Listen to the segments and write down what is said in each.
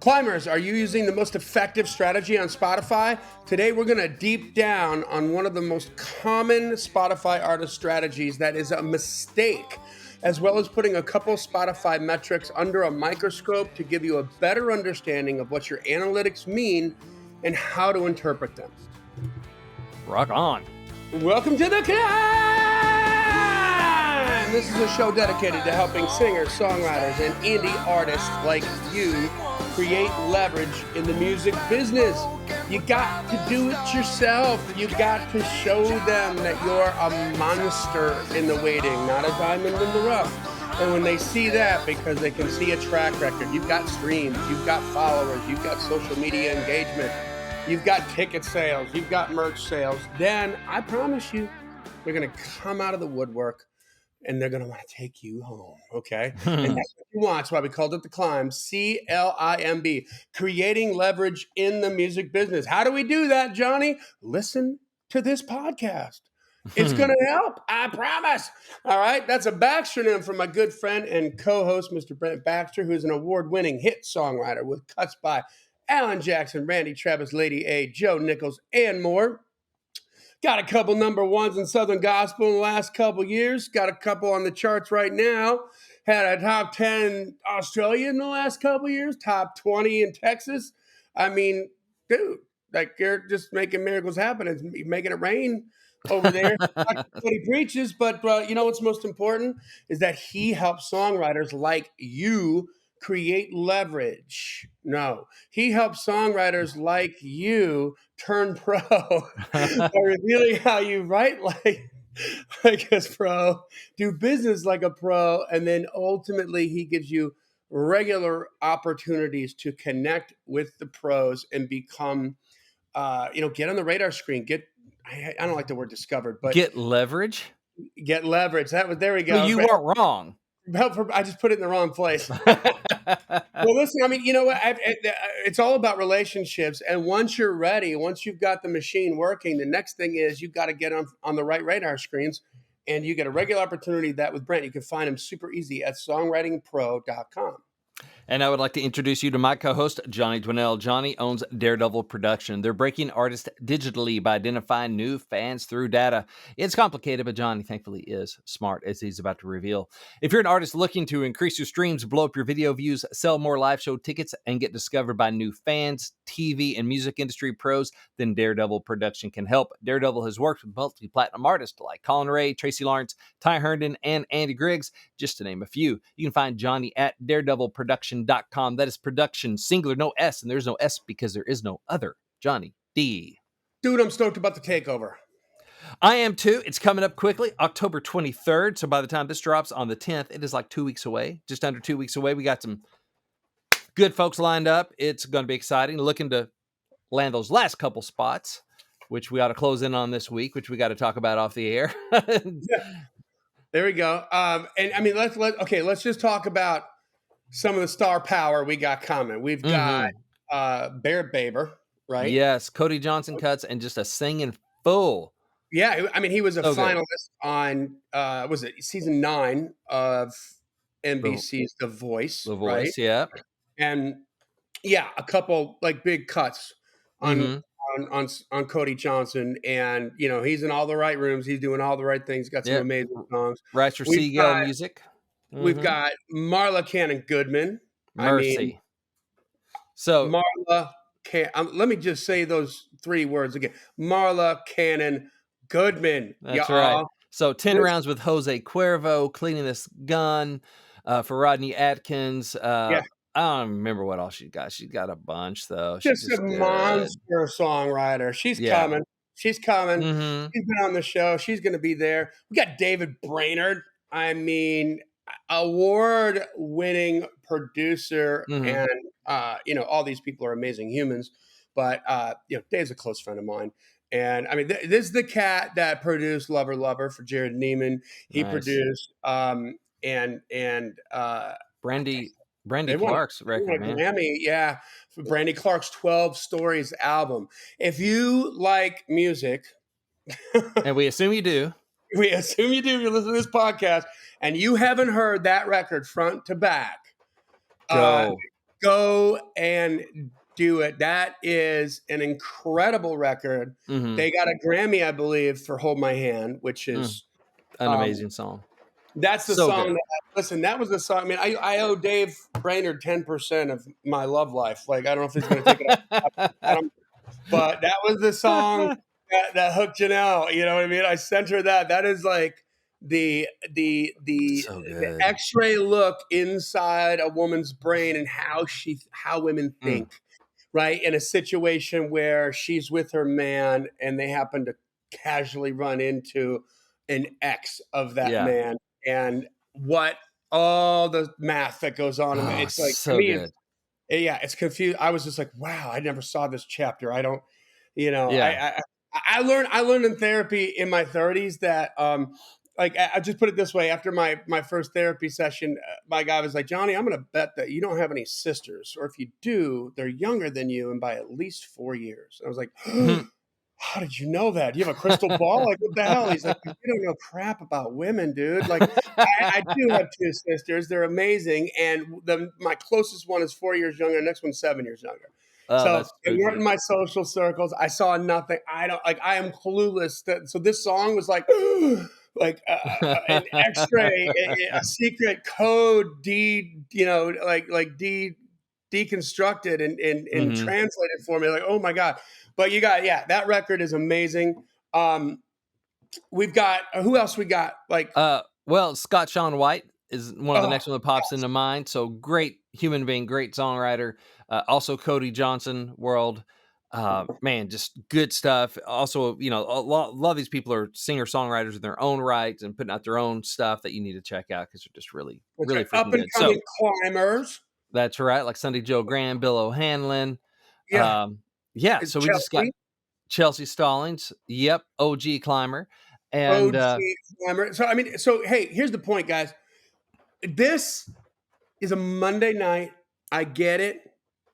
Climbers, are you using the most effective strategy on Spotify? Today, we're going to deep down on one of the most common Spotify artist strategies that is a mistake, as well as putting a couple Spotify metrics under a microscope to give you a better understanding of what your analytics mean and how to interpret them. Rock on. Welcome to the climb! This is a show dedicated to helping singers, songwriters, and indie artists like you create leverage in the music business. You got to do it yourself. You got to show them that you're a monster in the waiting, not a diamond in the rough. And when they see that, because they can see a track record, you've got streams, you've got followers, you've got social media engagement, you've got ticket sales, you've got merch sales, then I promise you, they're going to come out of the woodwork and they're going to want to take you home, okay? And that's what you want. That's why we called it the C.L.I.M.B, C.L.I.M.B, creating leverage in the music business. How do we do that, Johnny? Listen to this podcast. It's going to help, I promise. All right, that's a Baxter from my good friend and co-host, Mr. Brent Baxter, who's an award-winning hit songwriter with cuts by Alan Jackson, Randy Travis, Lady A, Joe Nichols, and more. Got a couple number ones in Southern Gospel in the last couple years. Got a couple on the charts right now. Had a top 10 in Australia in the last couple years. Top 20 in Texas. I mean, dude, like you're just making miracles happen. It's making it rain over there. That's what he preaches. But you know what's most important is that he helps songwriters like you create leverage. No, he helps songwriters like you turn pro by revealing how you write like a pro, do business like a pro, and then ultimately he gives you regular opportunities to connect with the pros and become, get on the radar screen. I don't like the word discovered, but get leverage. Get leverage. There we go. Well, you weren't wrong. I just put it in the wrong place. Well, listen, I mean, you know what? It's all about relationships. And once you're ready, once you've got the machine working, the next thing is you've got to get on the right radar screens. And you get a regular opportunity that with Brent. You can find him super easy at songwritingpro.com. And I would like to introduce you to my co-host, Johnny Dwinell. Johnny owns Daredevil Production. They're breaking artists digitally by identifying new fans through data. It's complicated, but Johnny thankfully is smart, as he's about to reveal. If you're an artist looking to increase your streams, blow up your video views, sell more live show tickets, and get discovered by new fans, TV, and music industry pros, then Daredevil Production can help. Daredevil has worked with multi-platinum artists like Colin Ray, Tracy Lawrence, Ty Herndon, and Andy Griggs, just to name a few. You can find Johnny at daredevilproduction.com. That is production, singular, no S, and there's no S because there is no other Johnny D. Dude, I'm stoked about the takeover. I am too. It's coming up quickly, October 23rd. So by the time this drops on the 10th, it is like 2 weeks away, just under 2 weeks away. We got some good folks lined up. It's going to be exciting. Looking to land those last couple spots, which we ought to close in on this week, which we got to talk about off the air. Yeah. There we go. And I mean, let's just talk about some of the star power we got coming. We've got Bear Baber, right? Yes, Cody Johnson cuts and just a singing fool. Yeah, I mean, he was a finalist on was it season 9 of NBC's The Voice? The Voice, right? yeah. And yeah, a couple like big cuts on Cody Johnson, and you know he's in all the right rooms. He's doing all the right things. Got some amazing songs. Writes for Seagull music. We've got Marla Cannon Goodman. Mercy. I mean, so Marla let me just say those 3 words again. Marla Cannon Goodman. That's right. So 10 rounds with Jose Cuervo, Cleaning This Gun, for Rodney Atkins. I don't remember what all she got. She's got a bunch, though. She's just a monster songwriter. She's coming. She's coming. She's been on the show. She's going to be there. We got David Brainerd. I mean, award-winning producer, and all these people are amazing humans. But Dave's a close friend of mine. And I mean, this is the cat that produced Lover Lover for Jared Neiman. He produced Brandy Clark's record, man. Grammy, for Brandy Clark's 12 Stories album. If you like music, and we assume you do. We assume you do if you listen to this podcast, and you haven't heard that record front to back. Go. Go and do it. That is an incredible record. Mm-hmm. They got a Grammy, I believe, for "Hold My Hand," which Mm. is An um, amazing song. that's the So song good. that listen, that was the song. I mean, I owe Dave Brainerd 10% of my love life. Like, I don't know if he's going to take it up, but that was the song that hooked Janelle. You know what I mean? I sent her that. That is like the So the good. X-ray look inside a woman's brain and how women Mm. think, right? In a situation where she's with her man and they happen to casually run into an ex of that Yeah. man, and what all the math that goes on. And Oh, it's like, to so me, good. yeah, it's confused. I was just like, wow, I never saw this chapter. I don't, you know, Yeah. I learned in therapy in my 30s that like I just put it this way, after my first therapy session, my guy was like, Johnny, I'm going to bet that you don't have any sisters, or if you do, they're younger than you and by at least 4 years. I was like, how did you know that? Do you have a crystal ball? Like, what the hell? He's like, you don't know crap about women, dude. Like, I do have two sisters. They're amazing. And my closest one is 4 years younger. The next one's 7 years younger. Oh, So that's they weren't in spooky. my social circles. I saw nothing. I don't like, I am clueless. So this song was like, like an X-ray, a secret code deconstructed and Hmm. translated for me. Like, oh my God. But you got, yeah, that record is amazing. Um, we've got who else we got? Like, Well, Scott Sean White is one of the oh, next one that pops into mind. So great human being, great songwriter. Also Cody Johnson world. Man, just good stuff. Also, a lot of these people are singer songwriters in their own right and putting out their own stuff that you need to check out because they're just really, that's really right. Up freaking and good. coming So climbers. that's right, like Sunday Joe Graham, Bill O'Hanlon. Yeah, Yeah, it's so we just got Chelsea, Chelsea Stallings. Yep, OG climber, and OG climber. So I mean, so hey, here's the point, guys. This is a Monday night. I get it.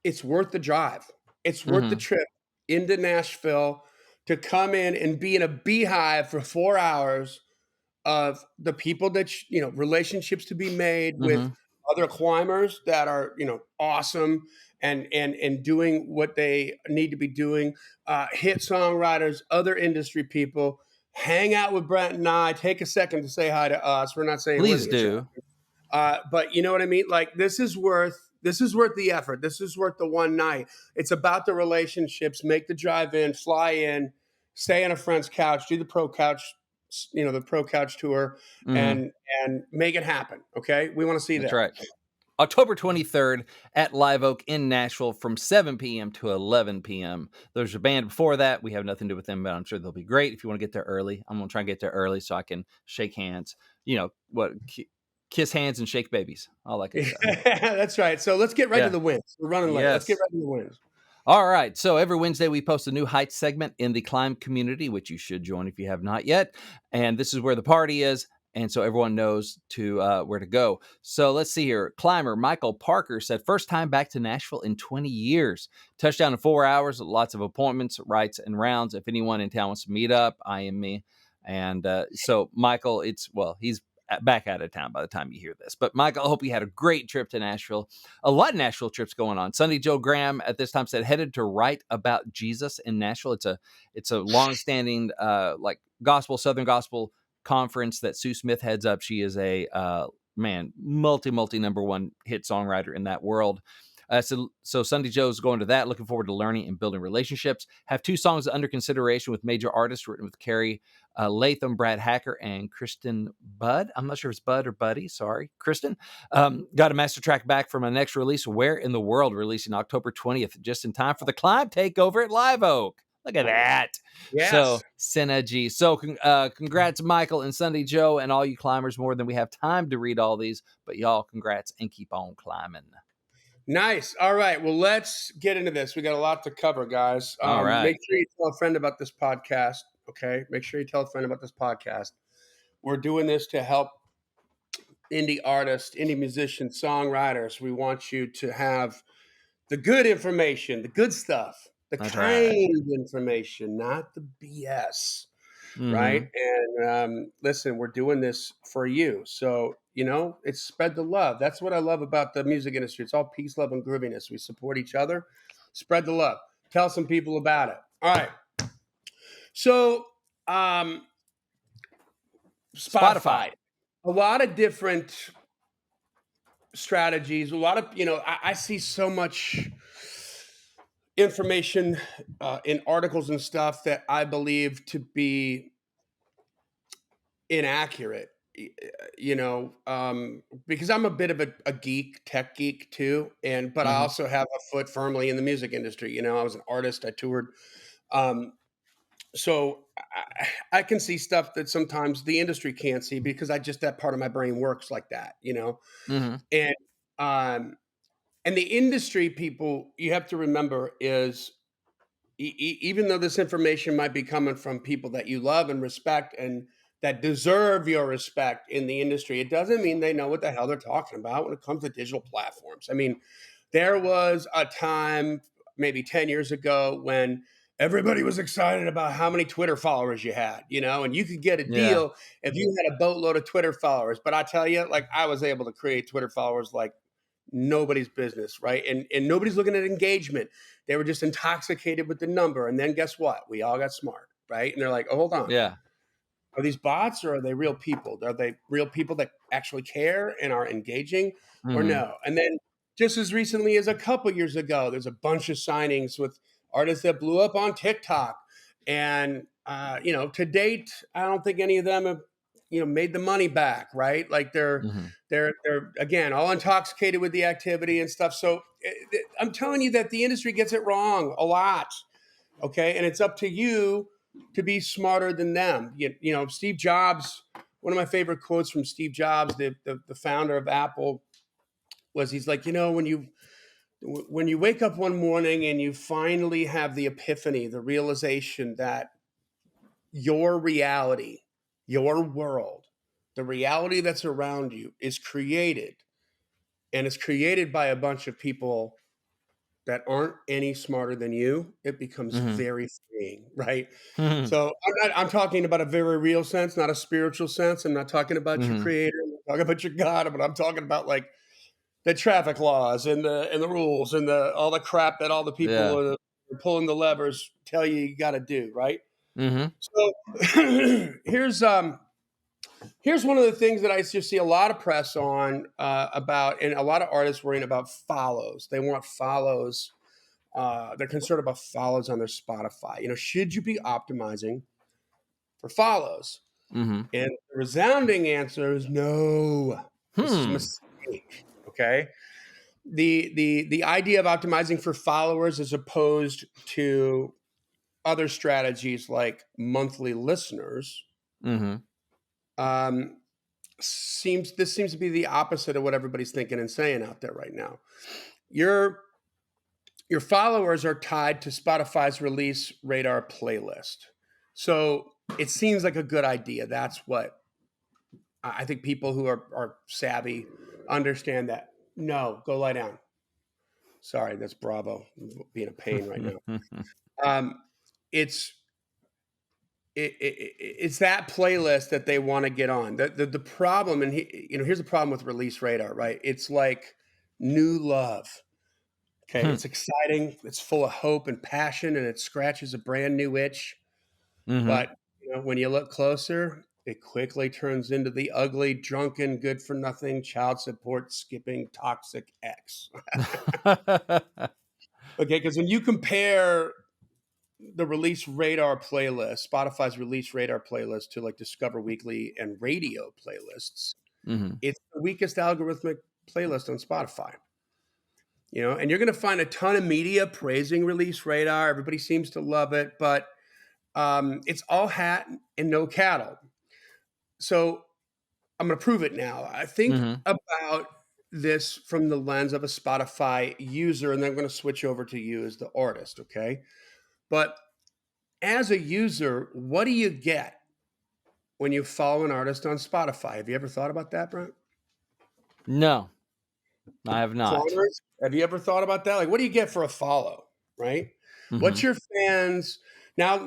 It's worth the drive. It's worth the mhm, trip into Nashville to come in and be in a beehive for 4 hours of the people that relationships to be made with mhm. other climbers that are awesome and doing what they need to be doing, hit songwriters, other industry people. Hang out with Brent and I. Take a second to say hi to us. We're not saying we're Please the do. attraction, but you know what I mean. Like, this is worth the effort. This is worth the one night. It's about the relationships. Make the drive in, fly in, stay on a friend's couch, do the pro couch, the pro couch tour, Mhm. and make it happen. Okay, we want to see That's that. right. October 23rd at Live Oak in Nashville from 7 p.m. to 11 p.m. There's a band before that. We have nothing to do with them, but I'm sure they'll be great if you want to get there early. I'm going to try and get there early so I can shake hands. Kiss hands and shake babies. All that good stuff. That's right. So let's get right to Yeah. the wins. We're running late. Let's get Yes. right to the wins. All right. So every Wednesday we post a new Heights segment in the Climb community, which you should join if you have not yet. And this is where the party is. And so everyone knows where to go. So let's see here. Climber Michael Parker said, first time back to Nashville in 20 years. Touchdown in 4 hours, lots of appointments, rights, and rounds. If anyone in town wants to meet up, I am me. And so Michael, he's back out of town by the time you hear this. But Michael, I hope you had a great trip to Nashville. A lot of Nashville trips going on. Sunday Joe Graham at this time said headed to write about Jesus in Nashville. It's a long-standing like Southern gospel conference that Sue Smith heads up. She is a multi number one hit songwriter in that world. So Sunday Joe's going to that. Looking forward to learning and building relationships. Have 2 songs under consideration with major artists written with Carrie Latham, Brad Hacker, and Kristen Budd. I'm not sure if it's Bud or Buddy. Sorry, Kristen. Got a master track back for my next release, Where in the World, releasing October 20th, just in time for the Climb takeover at Live Oak. Look at that. So, Yes. synergy. So, congrats, Michael and Sunday Joe, and all you climbers. More than we have time to read all these, but y'all, congrats and keep on climbing. Nice. All right. Well, let's get into this. We got a lot to cover, guys. All Make right. sure you tell a friend about this podcast. Okay. Make sure you tell a friend about this podcast. We're doing this to help indie artists, indie musicians, songwriters. We want you to have the good information, the good stuff, the That's right. kind information, not the BS. right? Mm-hmm. And listen, we're doing this for you. So, it's spread the love. That's what I love about the music industry. It's all peace, love, and grooviness. We support each other. Spread the love. Tell some people about it. All right. So, um, Spotify. Spotify, a lot of different strategies, a lot of, I see so much information in articles and stuff that I believe to be inaccurate, because I'm a bit of a geek, tech geek too. But I Mm-hmm. also have a foot firmly in the music industry. I was an artist, I toured. Um, so I can see stuff that sometimes the industry can't see because that part of my brain works like that. Mm-hmm. And, um, and the industry people, you have to remember is even though this information might be coming from people that you love and respect and that deserve your respect in the industry, it doesn't mean they know what the hell they're talking about when it comes to digital platforms. I mean, there was a time maybe 10 years ago when everybody was excited about how many Twitter followers you had, and you could get a Yeah. deal if you had a boatload of Twitter followers. But I tell you, like, I was able to create Twitter followers like nobody's business, right? And nobody's looking at engagement. They were just intoxicated with the number. And then guess what? We all got smart, right? And they're like, oh, hold on. Yeah. Are these bots or are they real people? Are they real people that actually care and are engaging or Mm-hmm. no? And then just as recently as a couple years ago, there's a bunch of signings with artists that blew up on TikTok. And, to date, I don't think any of them have, made the money back, right? Like Mm-hmm. they're again all intoxicated with the activity and stuff. So I'm telling you that the industry gets it wrong a lot. Okay, and it's up to you to be smarter than them. Steve Jobs. One of my favorite quotes from Steve Jobs, the founder of Apple, was he's like, when you wake up one morning and you finally have the epiphany, the realization that your reality, your world, the reality that's around you is created, and it's created by a bunch of people that aren't any smarter than you, it becomes Mm-hmm. very freeing, right? Mm-hmm. So I'm talking about a very real sense, not a spiritual sense. I'm not talking about your Mm-hmm. creator, I'm not talking about your God, but I'm talking about like the traffic laws and the rules and the all the crap that all the people Yeah. are pulling the levers tell you got to do, right? Mm-hmm. So here's one of the things that I just see a lot of press on about, and a lot of artists worrying about follows. They want follows. They're concerned about follows on their Spotify. Should you be optimizing for follows? Mm-hmm. And the resounding answer is no. This is a Hmm. mistake. Okay. The idea of optimizing for followers as opposed to other strategies like monthly listeners Mm-hmm. um, seems to be the opposite of what everybody's thinking and saying out there right now. Your your followers are tied to Spotify's release radar playlist. So it seems like a good idea. That's what I think people who are savvy understand that. No, go lie down. Sorry, that's Bravo being a pain right now. Um, it's it's that playlist that they want to get on. The problem, and here's the problem with release radar, right? It's like new love. Okay, it's exciting, it's full of hope and passion, and it scratches a brand new itch. Mm-hmm. But when you look closer, it quickly turns into the ugly, drunken, good for nothing, child support skipping, toxic ex. Okay, because when you compare the release radar playlist, Spotify's release radar playlist, to like Discover Weekly and radio playlists, Mm-hmm. it's the weakest algorithmic playlist on Spotify. And you're going to find a ton of media praising release radar. Everybody seems to love it, but it's all hat and no cattle. So I'm going to prove it now. I think Mm-hmm. about this from the lens of a Spotify user, and then I'm going to switch over to you as the artist. Okay. But as a user, what do you get when you follow an artist on Spotify? Have you ever thought about that, Brent? No, I have not. Cloners? Have you ever thought about that? Like, what do you get for a follow, right? Mm-hmm. What's your fans? Now,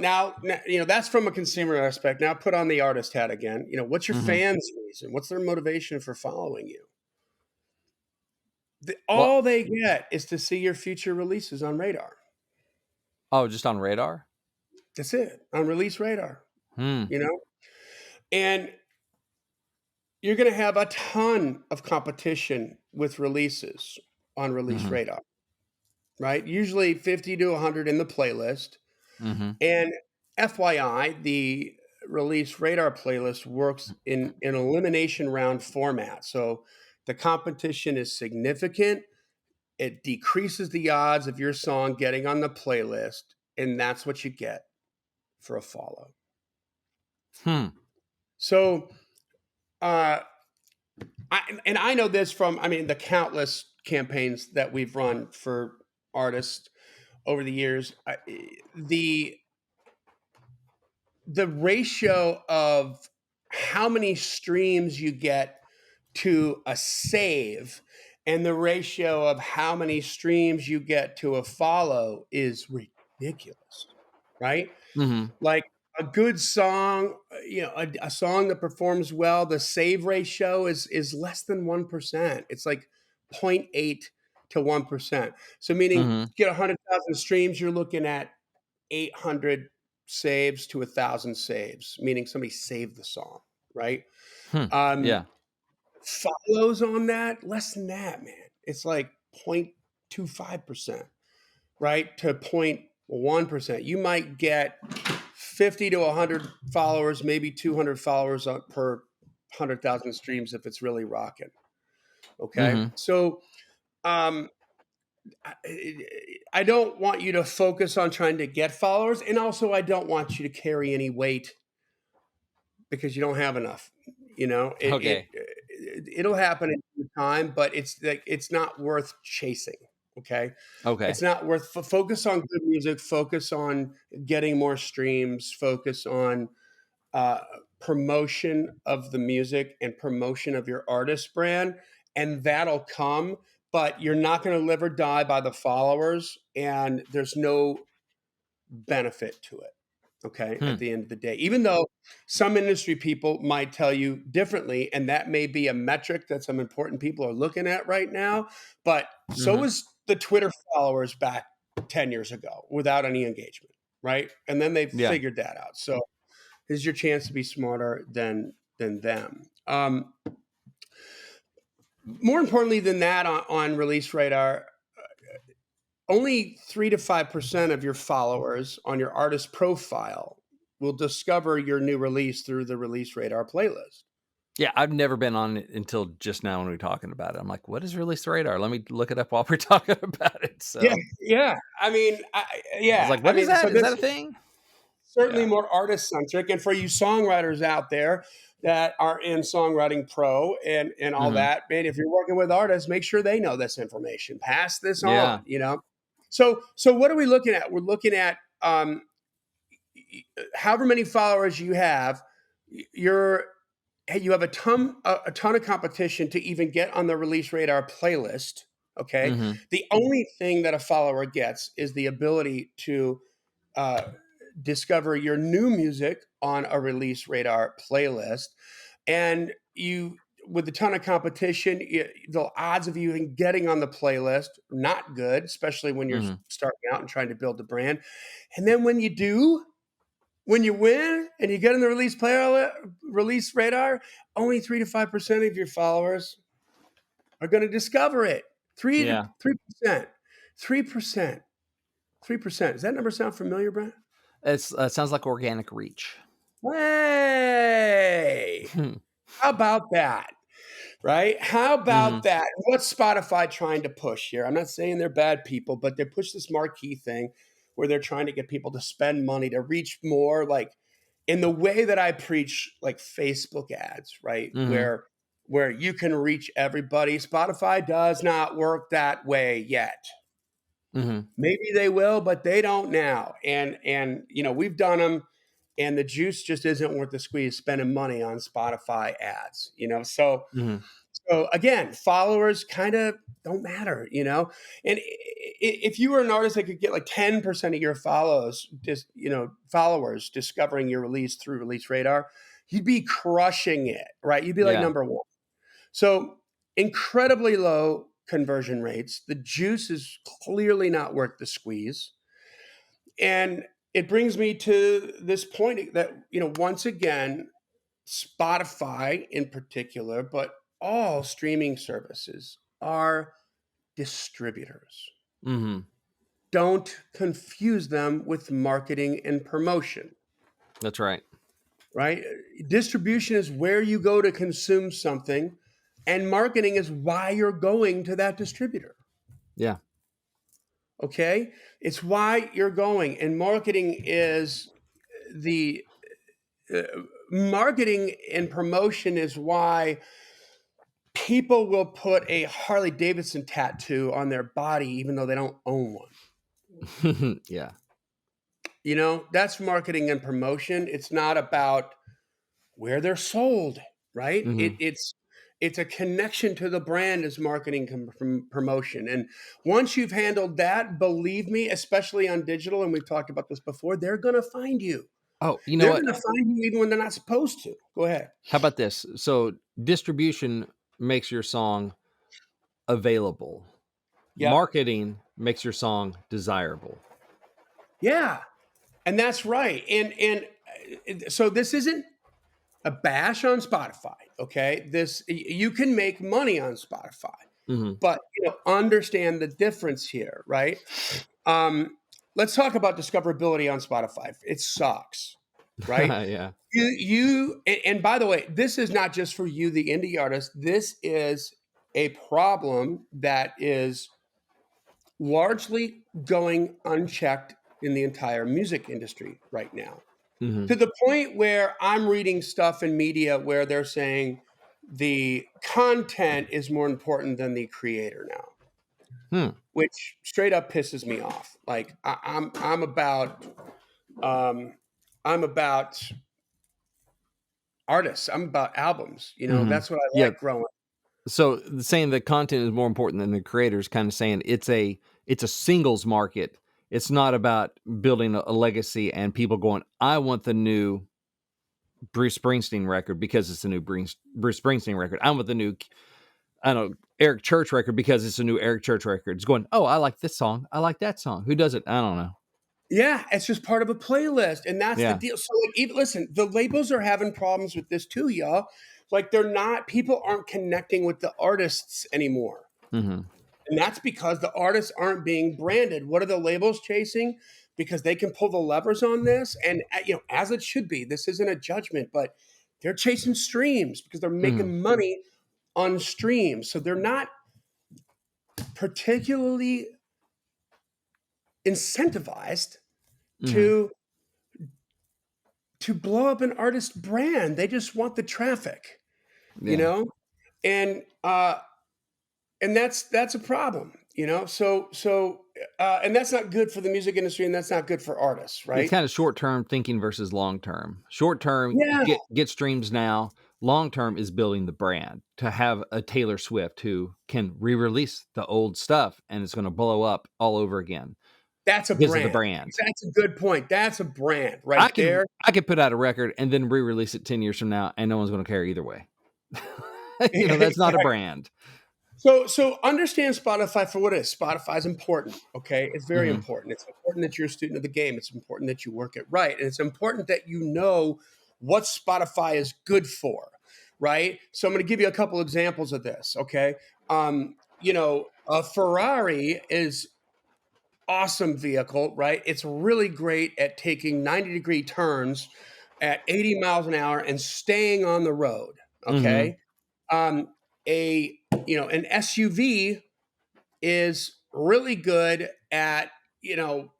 that's from a consumer aspect. Now put on the artist hat again. What's your Hmm. fans' reason? What's their motivation for following you? Well, All they get is to see your future releases on radar. oh, just on radar. That's it, on release radar, Hmm. you know? And you're going to have a ton of competition with releases on release Hmm. radar, right? Usually 50 to 100 in the playlist. Hmm. And FYI, the release radar playlist works in an elimination round format. So the competition is significant. It decreases the odds of your song getting on the playlist, and that's what you get for a follow. Hmm. So, uh, I know this from, the countless campaigns that we've run for artists over the years. The the ratio of how many streams you get to a save and the ratio of how many streams you get to a follow is ridiculous, right? Hmm. Like a good song, a song that performs well, the save ratio is less than 1%. It's like 0.8 to 1%. So meaning Hmm. get 100,000 streams, you're looking at 800 saves to 1,000 saves, meaning somebody saved the song, right? Hmm. Um, Yeah. Follows on that, less than that, man. It's like 0.25%, right? To 0.1%. You might get 50 to 100 followers, maybe 200 followers per 100,000 streams if it's really rocking. Okay. Hmm. So, um, I don't want you to focus on trying to get followers. And also, I don't want you to carry any weight because you don't have enough. Okay. It'll happen in due time, but it's not worth chasing. Okay, Okay. it's not worth focus on good music. Focus on getting more streams. Focus on uh, promotion of the music and promotion of your artist brand, and that'll come. But you're not going to live or die by the followers, and there's no benefit to it. Okay, Hmm. at the end of the day, even though some industry people might tell you differently, and that may be a metric that some important people are looking at right now, but so Hmm. was the Twitter followers back 10 years ago without any engagement, right? And then they Yeah. figured that out. So this is your chance to be smarter than them. More importantly than that, on release radar, only 3 to 5% of your followers on your artist profile will discover your new release through the release radar playlist. Yeah, I've never been on it until just now when we were talking about it. I'm like, what is release radar? Let me look it up while we're talking about it. Yeah, So yeah. I was like, what is So that? Is this that a is thing? certainly Yeah. more artist centric, and for you songwriters out there that are in songwriting pro and all Hmm. that, man, if you're working with artists, make sure they know this information. Pass this Yeah. on. So what are we looking at? We're looking at however many followers you have, you're you have a ton of competition to even get on the release radar playlist. Okay, Hmm. the only thing that a follower gets is the ability to uh, discover your new music on a release radar playlist, and you with a ton of competition, the odds of you even getting on the playlist are not good, especially when you're Hmm. starting out and trying to build the brand. And then when you do, when you win and you get on the release radar, only 3 to 5% of your followers are going to discover it. Three to Yeah. 3%, 3%, 3%. Does that number sound familiar, Brent? It sounds like organic reach. Hey, Hmm. how about that? Right? How about Hmm. that? What's Spotify trying to push here? I'm not saying they're bad people, but they push this marquee thing where they're trying to get people to spend money to reach more, like in the way that I preach, like Facebook ads, right? Hmm. Where you can reach everybody. Spotify does not work that way yet. Hmm. Maybe they will, but they don't now. And we've done them, and the juice just isn't worth the squeeze spending money on Spotify ads. So Hmm. So again, followers kind of don't matter, And if you were an artist that could get like 10% of your followers discovering your release through Release Radar, you'd be crushing it, right? You'd be like Yeah. number one. So incredibly low conversion rates. The juice is clearly not worth the squeeze. And it brings me to this point that, once again, Spotify in particular, but all streaming services are distributors. Mm-hmm. Don't confuse them with marketing and promotion, That's right. right? Distribution is where you go to consume something, and marketing is why you're going to that distributor. Yeah. Okay? It's why you're going. And the uh, marketing and promotion is why people will put a Harley Davidson tattoo on their body even though they don't own one. Yeah. That's marketing and promotion. It's not about where they're sold, right? Mm-hmm. It's a connection to the brand as marketing from promotion. And once you've handled that, believe me, especially on digital, and we've talked about this before, they're going to find you. Oh, you know They're what? going to find you even when they're not supposed to. Go ahead. How about this? So distribution makes your song available. Yep. Marketing makes your song desirable. Yeah. And that's right. And so this isn't a bash on Spotify, okay? You can make money on Spotify, Mm-hmm. but understand the difference here, right? Let's talk about discoverability on Spotify. It sucks, right? Yeah. And by the way, this is not just for you, the indie artist. This is a problem that is largely going unchecked in the entire music industry right now. Mm-hmm. To the point where I'm reading stuff in media where they're saying the content is more important than the creator now, which straight up pisses me off. Like I'm about artists. I'm about albums. Mm-hmm. That's what I like growing. So saying the content is more important than the creators, kind of saying it's a singles market. It's not about building a legacy and people going, I want the new Bruce Springsteen record because it's a new Bruce Springsteen record. I want the new, I don't know, Eric Church record because it's a new Eric Church record. It's going, oh, I like this song. I like that song. Who does it? I don't know. Yeah, it's just part of a playlist, and that's the deal. So, listen, the labels are having problems with this too, y'all. Like, people aren't connecting with the artists anymore. Mm-hmm. And that's because the artists aren't being branded. What are the labels chasing? Because they can pull the levers on this. And, as it should be, this isn't a judgment, but they're chasing streams because they're making money on streams. So they're not particularly incentivized to blow up an artist brand. They just want the traffic, and that's a problem, So and that's not good for the music industry, and that's not good for artists, right? It's kind of short-term thinking versus long-term. Short-term, get streams now. Long-term is building the brand. To have a Taylor Swift who can re-release the old stuff and it's going to blow up all over again. That's a because brand. Of the brand. That's a good point. That's a brand there. I could put out a record and then re-release it 10 years from now, and no one's going to care either way. That's not a brand. So understand Spotify for what it is. Spotify is important, okay? It's very important. It's important that you're a student of the game. It's important that you work it right. And it's important that you know what Spotify is good for, right? So I'm going to give you a couple examples of this, okay? A Ferrari is awesome vehicle, right? It's really great at taking 90-degree turns at 80 miles an hour and staying on the road, okay? An SUV is really good at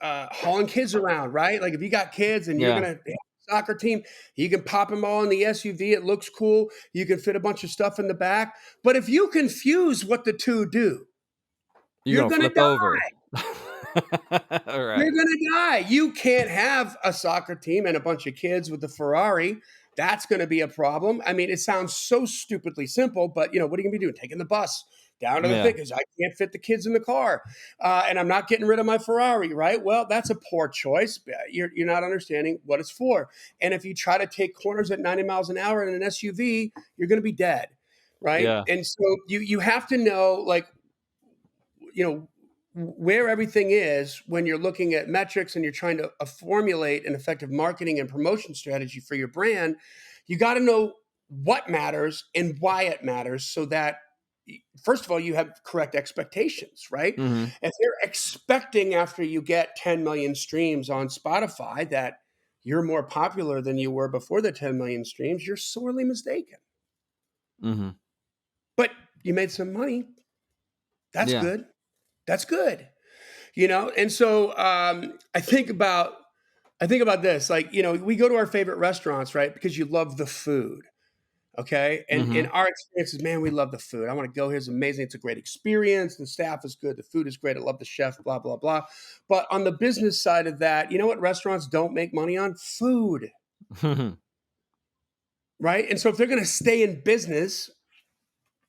hauling kids around, right? Like if you got kids and you're gonna have a soccer team, you can pop them all in the SUV. It looks cool. You can fit a bunch of stuff in the back. But if you confuse what the two do, you're gonna flip die. Over. All right. You're gonna die. You can't have a soccer team and a bunch of kids with the Ferrari. that's going to be a problem. I mean, it sounds so stupidly simple, but what are you going to be doing? Taking the bus down to the thing Yeah. because I can't fit the kids in the car, and I'm not getting rid of my Ferrari, right? Well, that's a poor choice. You're not understanding what it's for. And if you try to take corners at 90 miles an hour in an SUV, you're going to be dead, right? Yeah. And so you have to know, like, where everything is when you're looking at metrics and you're trying to formulate an effective marketing and promotion strategy for your brand. You got to know what matters and why it matters, so that, first of all, you have correct expectations, right? Mm-hmm. If you're expecting after you get 10 million streams on Spotify that you're more popular than you were before the 10 million streams, you're sorely mistaken. Mm-hmm. But you made some money. That's Yeah. good. That's good. And so I think about this, like, we go to our favorite restaurants, right? Because you love the food. Okay. And in Mm-hmm. our experiences, man, we love the food. I want to go here. It's amazing. It's a great experience. The staff is good. The food is great. I love the chef, blah, blah, blah. But on the business side of that, you know what restaurants don't make money on? Food. Right. And so if they're going to stay in business,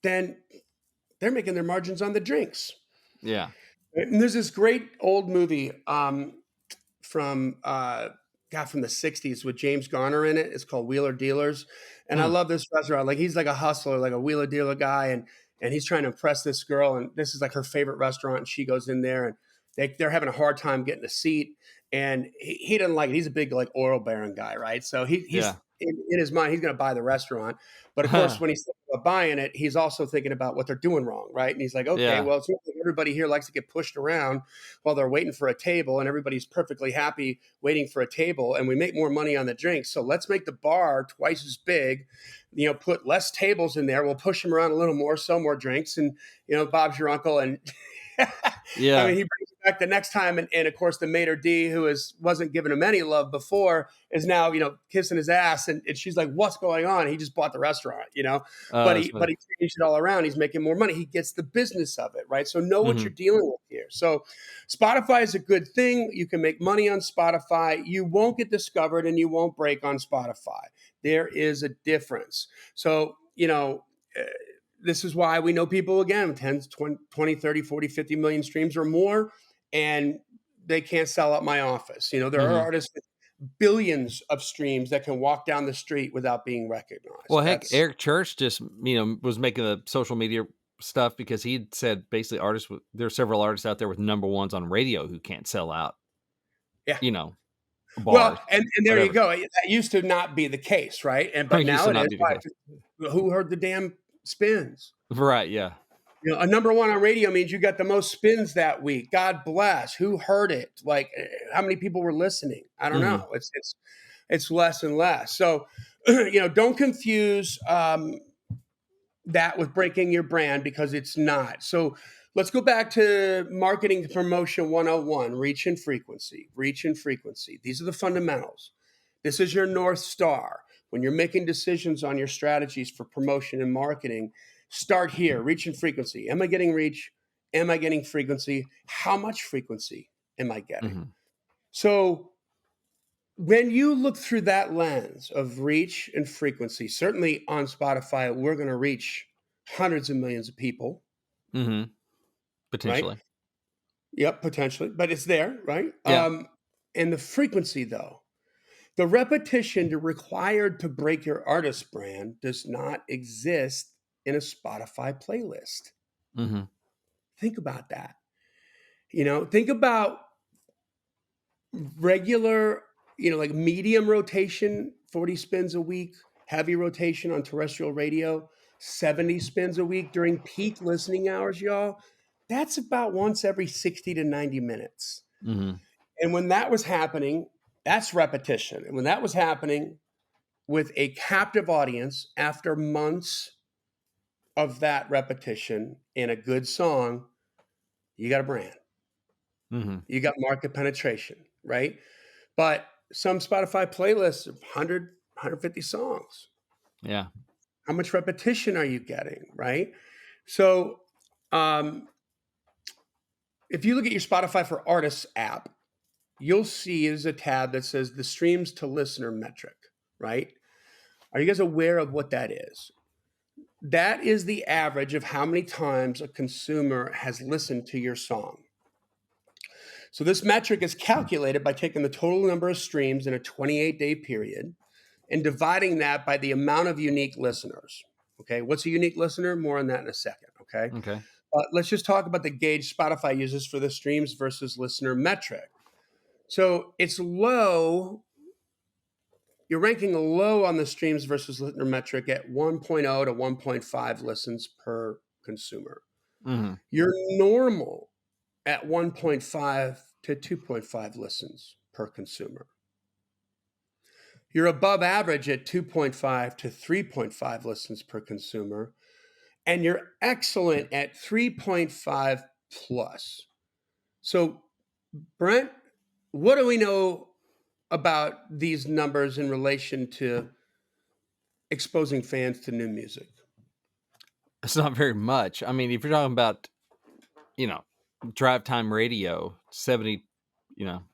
then they're making their margins on the drinks. Yeah. And there's this great old movie from from the 60s with James Garner in it. It's called Wheeler Dealers. And I Hmm. love this restaurant. Like, he's like a hustler, like a wheeler dealer guy, and he's trying to impress this girl, and this is like her favorite restaurant, and she goes in there, and they're having a hard time getting a seat, and he doesn't like it. He's a big, like, oil baron guy, right? So he's Yeah. in his mind, he's going to buy the restaurant. But of course, when he's thinking about buying it, he's also thinking about what they're doing wrong, right? And he's like, okay, Yeah. well, it's not like everybody here likes to get pushed around while they're waiting for a table, and everybody's perfectly happy waiting for a table, and we make more money on the drinks. So let's make the bar twice as big, put less tables in there. We'll push them around a little more, sell more drinks, and Bob's your uncle. And I mean, Yeah. he brings it back the next time, and of course, the maitre d', who wasn't giving him any love before, is now kissing his ass, and she's like, "What's going on?" He just bought the restaurant. Oh, But that's he funny. changed it all around. He's making more money. He gets the business of it, right? So know what Mm-hmm. you're dealing with here. So Spotify is a good thing. You can make money on Spotify. You won't get discovered, and you won't break on Spotify. There is a difference. So, this is why we know people, again, 10, 20, 30, 40, 50 million streams or more, and they can't sell out my office. There are Mm-hmm. artists with billions of streams that can walk down the street without being recognized. Well, heck, That's Eric Church just was making the social media stuff because he said basically there are several artists out there with number ones on radio who can't sell out. Yeah. You know, Well, bars, and there you whatever. go. That used to not be the case, right? But It used now to it not is. be the Why? case. Who heard the damn spins? Right? Yeah. A number one on radio means you got the most spins that week. God bless. Who heard it? Like, how many people were listening? I don't Mm-hmm. know. It's less and less. So, don't confuse that with breaking your brand, because it's not. So let's go back to marketing promotion 101, reach and frequency. Reach and frequency. These are the fundamentals. This is your North Star. When you're making decisions on your strategies for promotion and marketing, start here, reach and frequency. Am I getting reach? Am I getting frequency? How much frequency am I getting? Mm-hmm. So when you look through that lens of reach and frequency, certainly on Spotify, we're going to reach hundreds of millions of people, Mm-hmm. right? Potentially. Yep, potentially, but it's there, right? Yeah. And the frequency, though, the repetition required to break your artist brand does not exist in a Spotify playlist. Mm-hmm. Think about that. Think about regular, like medium rotation, 40 spins a week, heavy rotation on terrestrial radio, 70 spins a week during peak listening hours, y'all. That's about once every 60 to 90 minutes. Mm-hmm. And when that was happening, that's repetition. And when that was happening with a captive audience after months of that repetition in a good song, you got a brand. Mm-hmm. You got market penetration, right? But some Spotify playlists, 100, 150 songs. Yeah. How much repetition are you getting, right? So if you look at your Spotify for Artists app, you'll see there's a tab that says the streams to listener metric, right? Are you guys aware of what that is? That is the average of how many times a consumer has listened to your song. So this metric is calculated by taking the total number of streams in a 28-day period and dividing that by the amount of unique listeners. Okay, what's a unique listener? More on that in a second. Okay, Okay. let's just talk about the gauge Spotify uses for the streams versus listener metric. So it's low. You're ranking low on the streams versus listener metric at 1.0 to 1.5 listens per consumer. Mm-hmm. You're normal at 1.5 to 2.5 listens per consumer. You're above average at 2.5 to 3.5 listens per consumer. And you're excellent at 3.5 plus. So, Brent, what do we know about these numbers in relation to exposing fans to new music? It's not very much. I mean, if you're talking about, drive time radio, 70,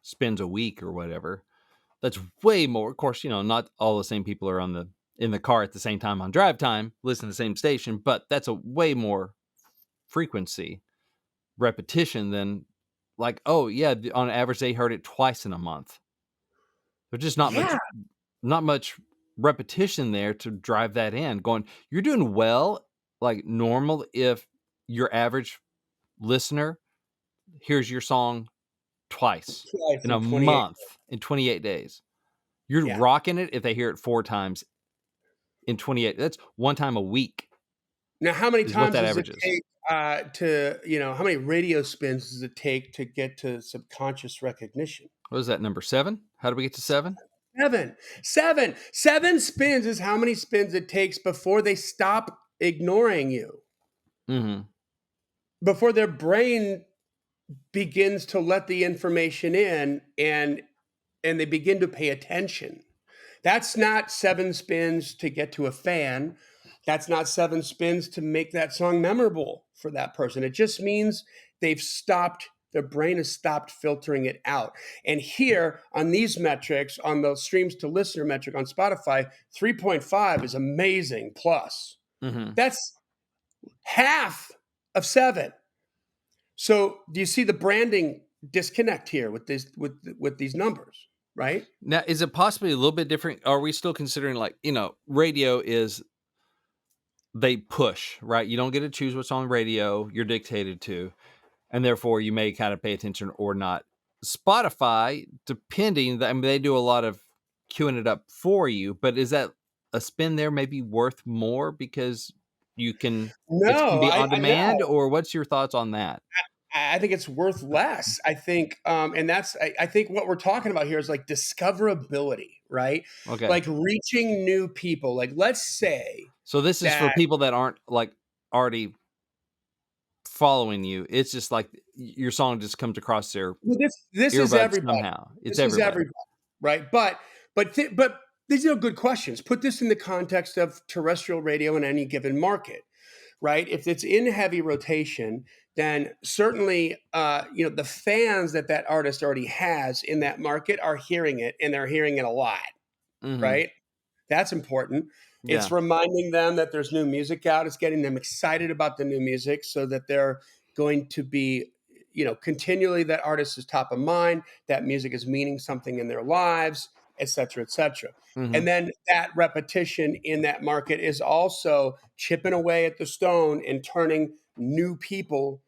spins a week or whatever, that's way more. Of course, not all the same people are in the car at the same time on drive time, listen to the same station, but that's a way more frequency repetition than like, oh yeah, on average they heard it twice in a month. There's just Yeah. not much repetition there to drive that in. Going, you're doing well, like normal if your average listener hears your song twice Twice in in a 28. month in 28 days. You're Yeah. rocking it if they hear it 4 times in 28. That's 1 time a week Now, how many is what times that does it average is. take how many radio spins does it take to get to subconscious recognition? What is that, number 7? How do we get to 7? Seven spins is how many spins it takes before they stop ignoring you, Mhm. before their brain begins to let the information in and they begin to pay attention. That's not 7 spins to get to a fan. That's not 7 spins to make that song memorable for that person. It just means their brain has stopped filtering it out. And here on these metrics, on the streams to listener metric on Spotify, 3.5 is amazing plus. Mhm. That's half of 7. So do you see the branding disconnect here with these numbers, right? Now, is it possibly a little bit different? Are we still considering like, radio is they push, right? You don't get to choose what's on radio, you're dictated to, and therefore you may kind of pay attention or not. Spotify, depending, I mean, they do a lot of queuing it up for you, but is that a spin there maybe worth more because it can No, be on I know. demand, or what's your thoughts on that? I think it's worth less. I think, and I think what we're talking about here is like discoverability, right? Okay. Like reaching new people. Like, let's say So this is for that people that aren't like already following you. It's just like your song just comes across their well, this is earbuds everybody. somehow. It's This is everybody. everybody, right? But these are good questions. Put this in the context of terrestrial radio in any given market, right? If it's in heavy rotation, then certainly, the fans that artist already has in that market are hearing it, and they're hearing it a lot, Mhm. right? That's important. It's Yeah. reminding them that there's new music out. It's getting them excited about the new music so that they're going to be, continually that artist is top of mind, that music is meaning something in their lives, et cetera, et cetera. Mhm. And then that repetition in that market is also chipping away at the stone and turning new people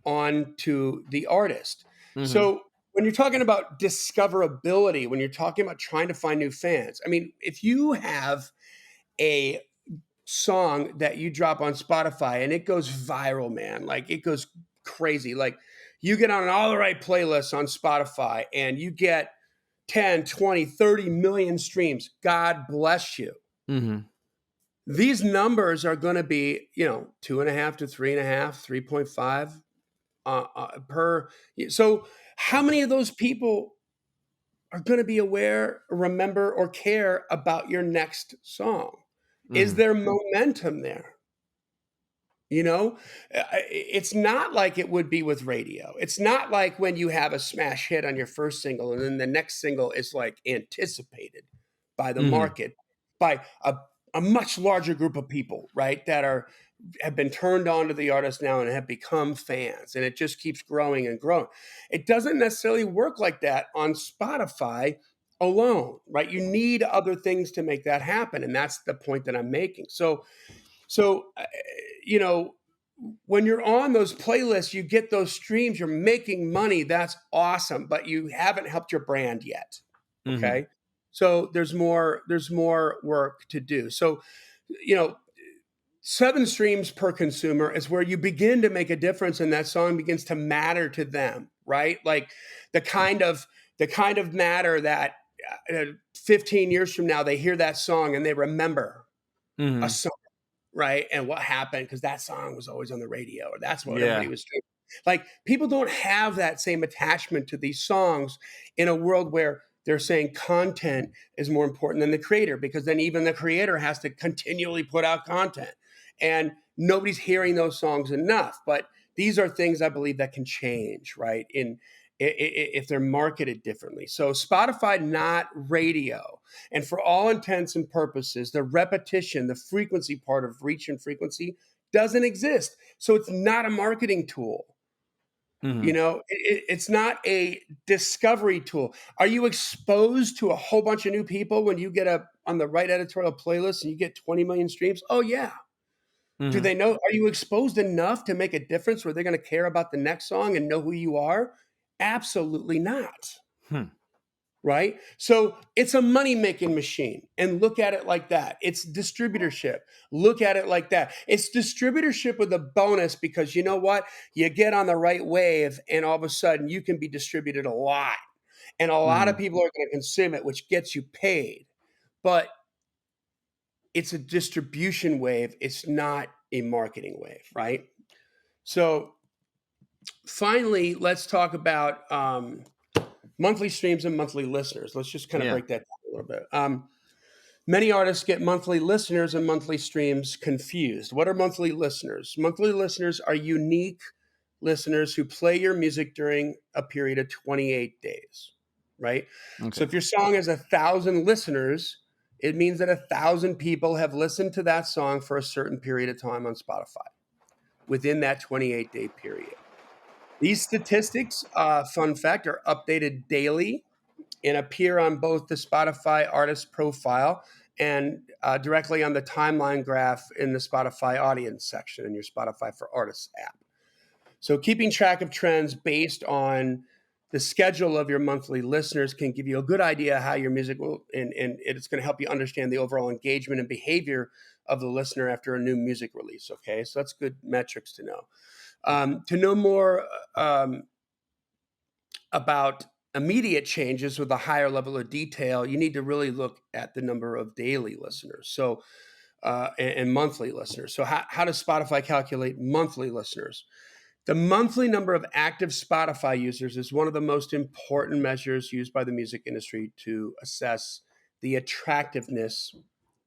onto the artist. Mhm. So when you're talking about discoverability, when you're talking about trying to find new fans, I mean, if you have a song that you drop on Spotify and it goes viral, man, like it goes crazy. Like you get on all the right playlists on Spotify and you get 10, 20, 30 million streams. God bless you. Mhm. These numbers are going to be, 2.5 to 3.5, 3.5 per. So, how many of those people are going to be aware, remember, or care about your next song? Is Mhm. there momentum there? It's not like it would be with radio. It's not like when you have a smash hit on your first single and then the next single is like anticipated by the Mhm. market by a much larger group of people, right, that have been turned on to the artist now and have become fans, and it just keeps growing and growing. It doesn't necessarily work like that on Spotify alone, right? You need other things to make that happen, and that's the point that I'm making. So, you know, when you're on those playlists, you get those streams, you're making money. That's awesome, but you haven't helped your brand yet. Mm-hmm. Okay. So there's more work to do. So, you know, 7 streams per consumer is where you begin to make a difference and that song begins to matter to them, right? Like the kind of matter that 15 years from now they hear that song and they remember a Mm-hmm. song, right? And what happened because that song was always on the radio or that's what everybody Yeah. was doing. Like people don't have that same attachment to these songs in a world where they're saying content is more important than the creator because then even the creator has to continually put out content and nobody's hearing those songs enough. But these are things I believe that can change, right? If they're marketed differently. So Spotify, not radio. And for all intents and purposes, the repetition, the frequency part of reach and frequency doesn't exist. So it's not a marketing tool. Mm-hmm. It's not a discovery tool. Are you exposed to a whole bunch of new people when you get on the right editorial playlist and you get 20 million streams? Oh yeah. Do Mm-hmm. they know? Are you exposed enough to make a difference where they're going to care about the next song and know who you are? Absolutely not. Hmm. Right? So it's a money making machine. And look at it like that. It's distributorship. Look at it like that. It's distributorship with a bonus because you know what? You get on the right wave and all of a sudden you can be distributed a lot. And a lot Mm-hmm. of people are going to consume it, which gets you paid. But it's a distribution wave. It's not a marketing wave, right? So finally, let's talk about monthly streams and monthly listeners. Let's just kind of Yeah. break that down a little bit. Many artists get monthly listeners and monthly streams confused. What are monthly listeners? Monthly listeners are unique listeners who play your music during a period of 28 days, right? So Okay. if your song has 1,000 listeners, it means that 1,000 people have listened to that song for a certain period of time on Spotify within that 28-day period. These statistics, fun fact, are updated daily and appear on both the Spotify artist profile and directly on the timeline graph in the Spotify audience section in your Spotify for Artists app. So, keeping track of trends based on the schedule of your monthly listeners can give you a good idea how your music will, and it's going to help you understand the overall engagement and behavior of the listener after a new music release. Okay, so that's good metrics to know. To know more about immediate changes with a higher level of detail, you need to really look at the number of daily listeners. So, and monthly listeners. So, how does Spotify calculate monthly listeners? The monthly number of active Spotify users is one of the most important measures used by the music industry to assess the attractiveness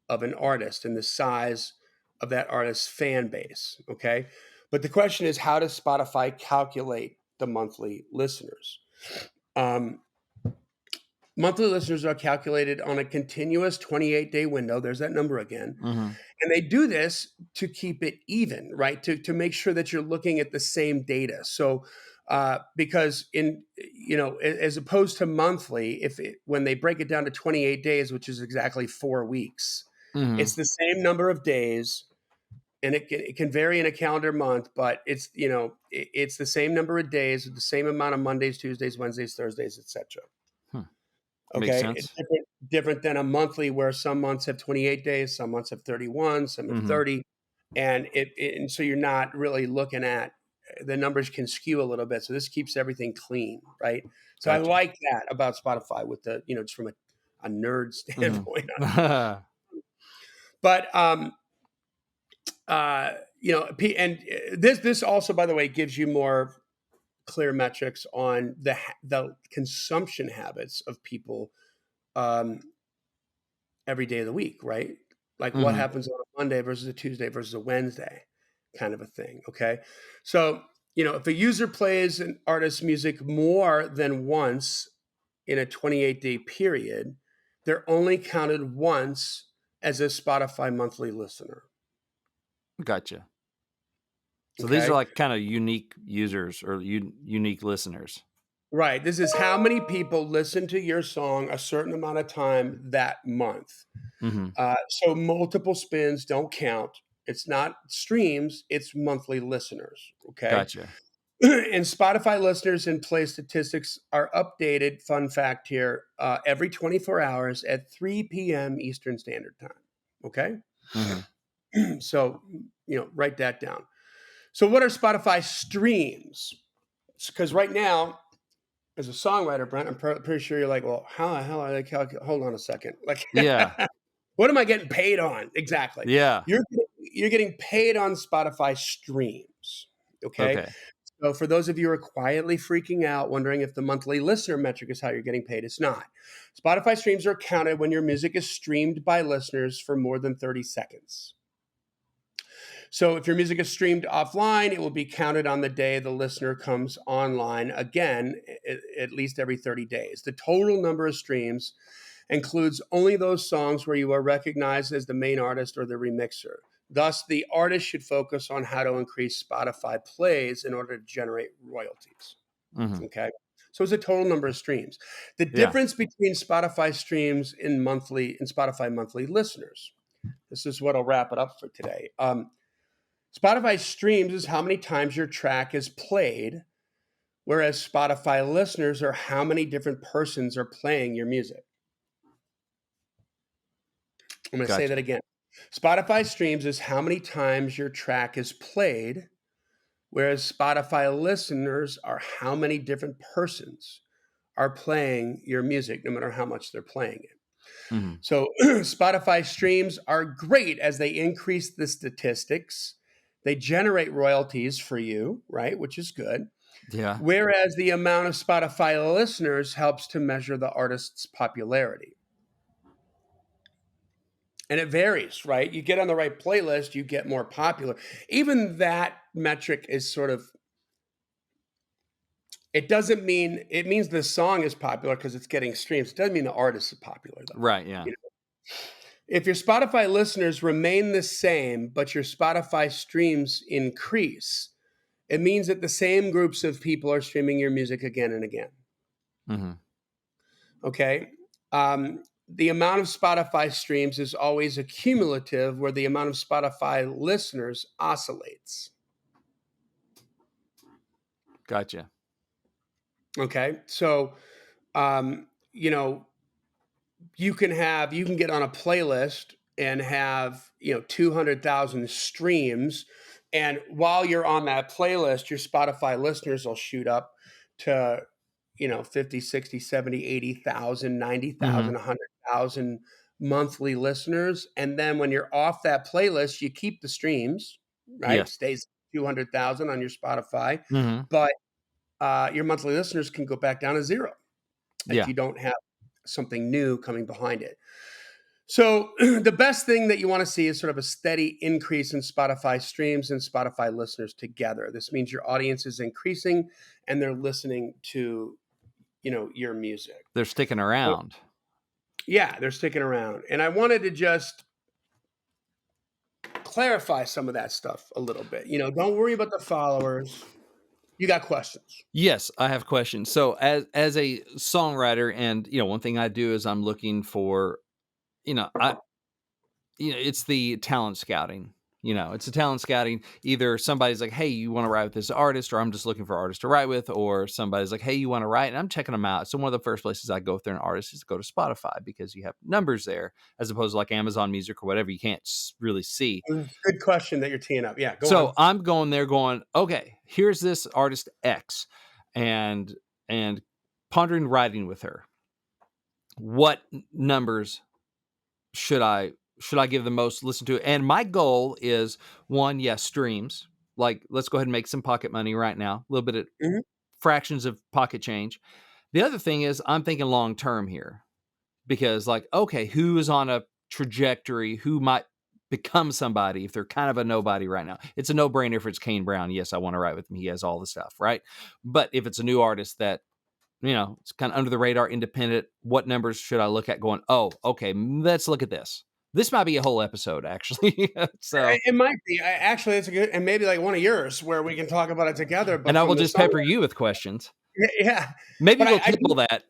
of an artist and the size of that artist's fan base. Okay. But the question is, how does Spotify calculate the monthly listeners? Um, Monthly listeners are calculated on a continuous 28-day window. There's that number again. Mm-hmm. And they do this to keep it even, right? To make sure that you're looking at the same data. So, because as opposed to monthly, when they break it down to 28 days, which is exactly 4 weeks, Mm-hmm. it's the same number of days, and it can vary in a calendar month, but it's the same number of days, the same amount of Mondays, Tuesdays, Wednesdays, Thursdays, etc. Hmm. Makes Okay, it's sense. different than a monthly where some months have 28 days, some months have 31, some have Mm-hmm. 30, and and so you're not really looking at the numbers can skew a little bit. So this keeps everything clean, right? So I Gotcha. like that about Spotify with the just from a nerd standpoint. Mm-hmm. But and this also, by the way, gives you more clear metrics on the consumption habits of people um, every day of the week, right? Like what Mm-hmm. happens on a Monday versus a Tuesday versus a Wednesday kind of a thing. Okay. So, if a user plays an artist's music more than once in a 28-day period, they're only counted once as a Spotify monthly listener. Gotcha. So these are Okay. like kind of unique users or unique listeners. Right. This is how many people listen to your song a certain amount of time that month. Hmm. So multiple spins don't count. It's not streams, it's monthly listeners. Okay. Gotcha. And Spotify listeners and play statistics are updated, fun fact here, every 24 hours at 3 p.m. Eastern Standard Time. Okay. Hmm. So, write that down. So, what are Spotify streams? Because right now, as a songwriter, Brent, I'm pretty sure you're like, well, how the hell are they calculating? Hold on a second. Like, Yeah. what am I getting paid on? Exactly. Yeah. You're getting paid on Spotify streams. Okay. Okay. So for those of you who are quietly freaking out, wondering if the monthly listener metric is how you're getting paid, it's not. Spotify streams are counted when your music is streamed by listeners for more than 30 seconds. So if your music is streamed offline, it will be counted on the day the listener comes online again, at least every 30 days. The total number of streams includes only those songs where you are recognized as the main artist or the remixer. Thus, the artist should focus on how to increase Spotify plays in order to generate royalties. Hmm. Okay. So it's a total number of streams. The Yeah. difference between Spotify streams and Spotify monthly listeners. This is what I'll wrap it up for today. Spotify streams is how many times your track is played, whereas Spotify listeners are how many different persons are playing your music. I'm going to say that Gotcha. again. Spotify streams is how many times your track is played, whereas Spotify listeners are how many different persons are playing your music, no matter how much they're playing it. Hmm. So Spotify streams are great as they increase the statistics. They generate royalties for you, right? Which is good. Yeah. Whereas the amount of Spotify listeners helps to measure the artist's popularity. And it varies, right? You get on the right playlist, you get more popular. Even that metric is sort of, it doesn't mean, it means the song is popular because it's getting streams. It doesn't mean the artist is popular, though. Right. Yeah. You know? If your Spotify listeners remain the same, but your Spotify streams increase, it means that the same groups of people are streaming your music again and again. Hmm. Okay. The amount of Spotify streams is always accumulative, where the amount of Spotify listeners oscillates. Gotcha. Okay. So, you know, you can get on a playlist and have 200,000 streams, and while you're on that playlist your Spotify listeners will shoot up to 50, 60, 70, 80,000, Hmm. 90,000, 100,000 monthly listeners. And then when you're off that playlist you keep the streams, right? Yes. Stays 200,000 on your Spotify, Hmm. but your monthly listeners can go back down to zero if Yeah. you don't have something new coming behind it. So the best thing that you want to see is sort of a steady increase in Spotify streams and Spotify listeners together. This means your audience is increasing and they're listening to, your music. They're sticking So, around. yeah, they're sticking around. And I wanted to just clarify some of that stuff a little bit. Don't worry about the followers. You got questions. Yes, I have questions. So as a songwriter, and one thing I do is I'm looking for, I it's the talent scouting. It's a talent scouting. Either somebody's like, "Hey, you want to write with this artist," or I'm just looking for artists to write with, or somebody's like, "Hey, you want to write?" And I'm checking them out. So one of the first places I go if they're an artist is to go to Spotify, because you have numbers there, as opposed to like Amazon Music or whatever. You can't really see. Good question that you're teeing up. Yeah, go So on. I'm going there going, okay, here's this artist X, and pondering writing with her. What numbers should I give the most listen to? And my goal is, one, yes, streams. Like, let's go ahead and make some pocket money right now. A little bit of Mhm. fractions of pocket change. The other thing is I'm thinking long term here, because like, okay, who is on a trajectory, who might become somebody if they're kind of a nobody right now. It's a no-brainer if it's Kane Brown. Yes, I want to write with him. He has all the stuff, right? But if it's a new artist that, it's kind of under the radar, independent, what numbers should I look at going, oh, okay, let's look at this. This might be a whole episode, actually. So, It might be. Actually, it's a good, and maybe like one of yours where we can talk about it together, but and I will from the just song. pepper you with questions. Yeah. Maybe But we'll I do, table that,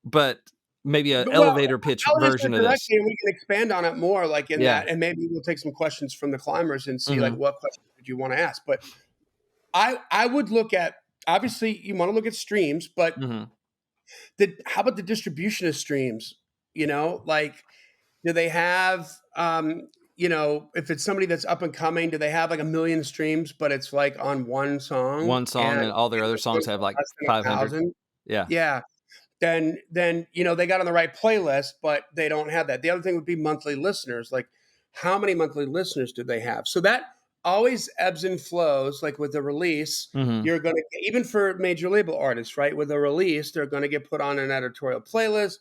but maybe a but well, elevator pitch I'll answer version it of this. directly and we can expand on it more like in Yeah. that, and maybe we'll take some questions from the climbers and see like Mhm. what questions would you want to ask. But I would look at, obviously you want to look at streams, but Mhm. how about the distribution of streams? Like, do they have if it's somebody that's up and coming, do they have like a million streams, but it's like on one song One song and and all their other it's doing songs have like less than 500. 1,000? Yeah. Yeah. Then they got on the right playlist, but they don't have that. The other thing would be monthly listeners. Like, how many monthly listeners do they have? So that always ebbs and flows. Like with the release, Mhm. you're going to, even for major label artists, right? With a release, they're going to get put on an editorial playlist,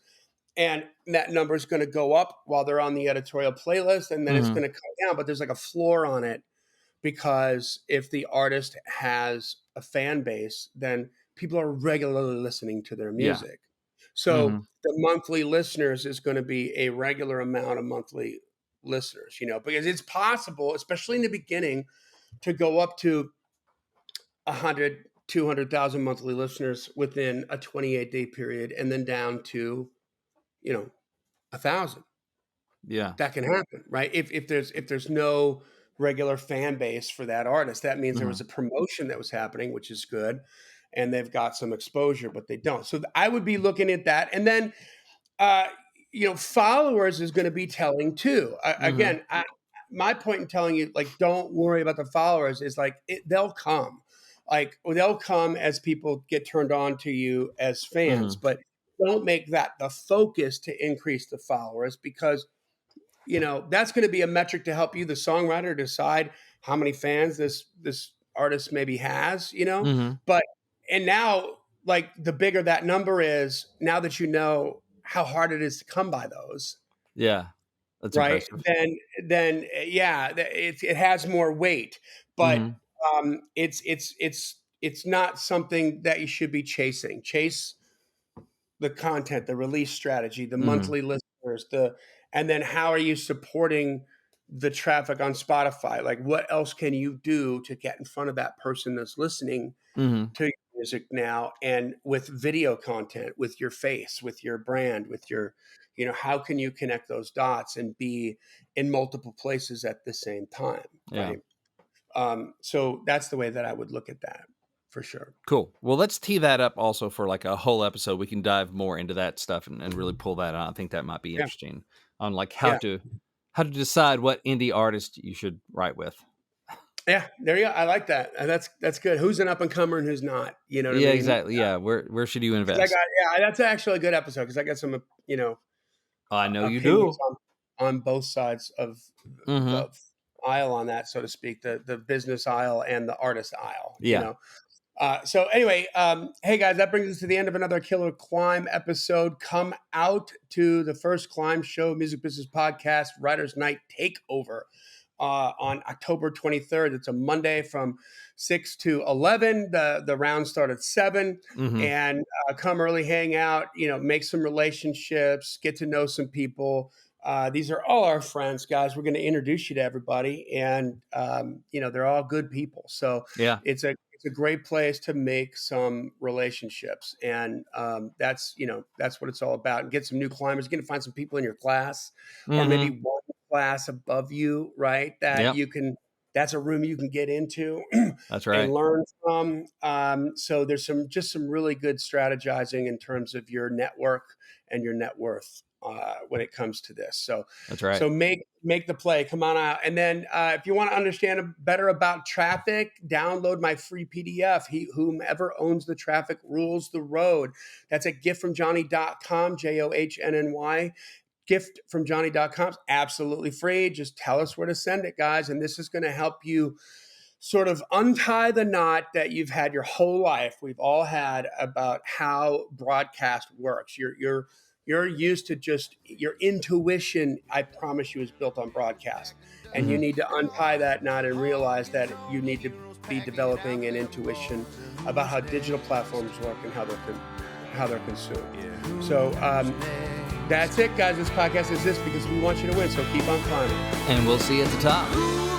and that number is going to go up while they're on the editorial playlist, and then it's Mhm. going to come down. But there's like a floor on it, because if the artist has a fan base, then people are regularly listening to their Yeah. music. So Mhm. the monthly listeners is going to be a regular amount of monthly listeners, because it's possible, especially in the beginning, to go up to 100, 200,000 monthly listeners within a 28-day period, and then down to, 1,000. Yeah. That can happen, right? If there's no regular fan base for that artist, that means there was Mhm. a promotion that was happening, which is good, and they've got some exposure, but they don't. So I would be looking at that, and then uh, followers is going to be telling too. Mhm. Again, my point in telling you, like, don't worry about the followers is like they'll come, they'll come as people get turned on to you as fans, Mhm. but don't make that the focus to increase the followers, because that's going to be a metric to help you, the songwriter, decide how many fans this artist maybe has. Mhm. But and now, like, the bigger that number is, now that you know how hard it is to come by those, Yeah. That's right? impressive. Then yeah, it has more weight. But Mhm. it's not something that you should be chasing. Chase the content, the release strategy, the Mhm. monthly listeners, and then how are you supporting the traffic on Spotify? Like, what else can you do to get in front of that person that's listening Mhm. to your music now? And with video content, with your face, with your brand, with your, how can you connect those dots and be in multiple places at the same time, Yeah. right? So that's the way that I would look at that, for sure. Cool. Well, let's tee that up also for like a whole episode. We can dive more into that stuff and really pull that out. I think that might be Yeah, interesting on like how yeah. to decide what indie artist you should write with. Yeah, there you go. I like that. And that's good. Who's an up and comer and who's not? You know what I Yeah, mean? exactly. Yeah, where should you Because I invest? got, yeah, that's actually a good episode, because I got some I know you opinions do. on both sides of Mhm. the aisle on that, so to speak, the business aisle and the artist aisle. Yeah. So anyway, hey guys, that brings us to the end of another Killer Climb episode. Come out to the first Climb Show Music Business Podcast Writers Night Takeover on October 23rd. It's a Monday from 6 to 11. The rounds start at 7, Mhm. and come early, hang out, make some relationships, get to know some people. These are all our friends, guys. We're going to introduce you to everybody, and they're all good people. So Yeah. it's a great place to make some relationships, and that's what it's all about. And get some new climbers. You're going to find some people in your class, or maybe Mhm. one class above you, right? That Yep. you can. That's a room you can get into That's and right. learn from. So there's some really good strategizing in terms of your network and your net worth when it comes to this. So That's right. so make the play. Come on out. And then if you want to understand better about traffic, download my free PDF. Whomever owns the traffic rules the road. That's at giftfromjohnny.com, JOHNNY. Giftfromjohnny.com. Absolutely free. Just tell us where to send it, guys. And this is going to help you sort of untie the knot that you've had your whole life. We've all had about how broadcast works. You're used to just your intuition, I promise you, is built on broadcast. And you Mhm. need to untie that knot and realize that you need to be developing an intuition about how digital platforms work and how they're consumed. So That's it, guys. This podcast exists because we want you to win, so keep on climbing. And we'll see you at the top. Who